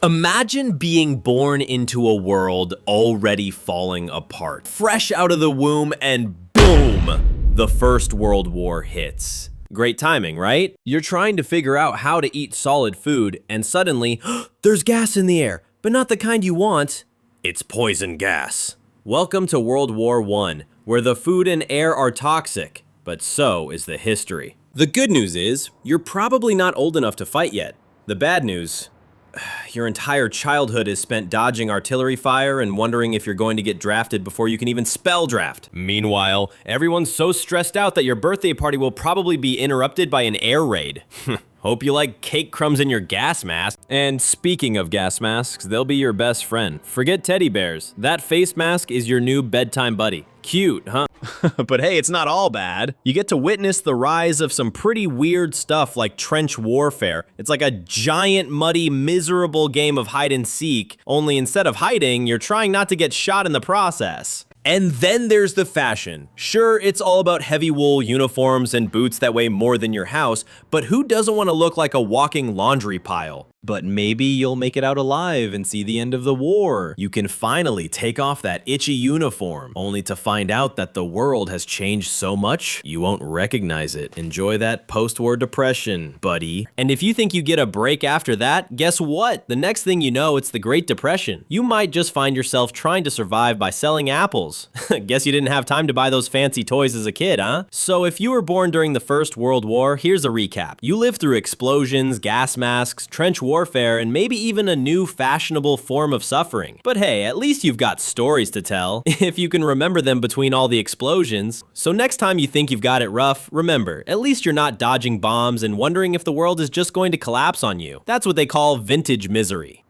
Imagine being born into a world already falling apart. Fresh out of the womb and boom, the First World War hits. Great timing, right? You're trying to figure out how to eat solid food and suddenly, there's gas in the air, but not the kind you want. It's poison gas. Welcome to World War I, where the food and air are toxic, but so is the history. The good news is, you're probably not old enough to fight yet. The bad news, your entire childhood is spent dodging artillery fire and wondering if you're going to get drafted before you can even spell draft. Meanwhile, everyone's so stressed out that your birthday party will probably be interrupted by an air raid. Hope you like cake crumbs in your gas mask. And speaking of gas masks, they'll be your best friend. Forget teddy bears. That face mask is your new bedtime buddy. Cute, huh? But hey, it's not all bad. You get to witness the rise of some pretty weird stuff like trench warfare. It's like a giant, muddy, miserable game of hide and seek, only instead of hiding, you're trying not to get shot in the process. And then there's the fashion. Sure, it's all about heavy wool uniforms and boots that weigh more than your house, but who doesn't want to look like a walking laundry pile? But maybe you'll make it out alive and see the end of the war. You can finally take off that itchy uniform, only to find out that the world has changed so much, you won't recognize it. Enjoy that post-war depression, buddy. And if you think you get a break after that, guess what? The next thing you know, it's the Great Depression. You might just find yourself trying to survive by selling apples. Guess you didn't have time to buy those fancy toys as a kid, huh? So if you were born during the First World War, here's a recap. You lived through explosions, gas masks, trench warfare, and maybe even a new fashionable form of suffering. But hey, at least you've got stories to tell, if you can remember them between all the explosions. So next time you think you've got it rough, remember, at least you're not dodging bombs and wondering if the world is just going to collapse on you. That's what they call vintage misery.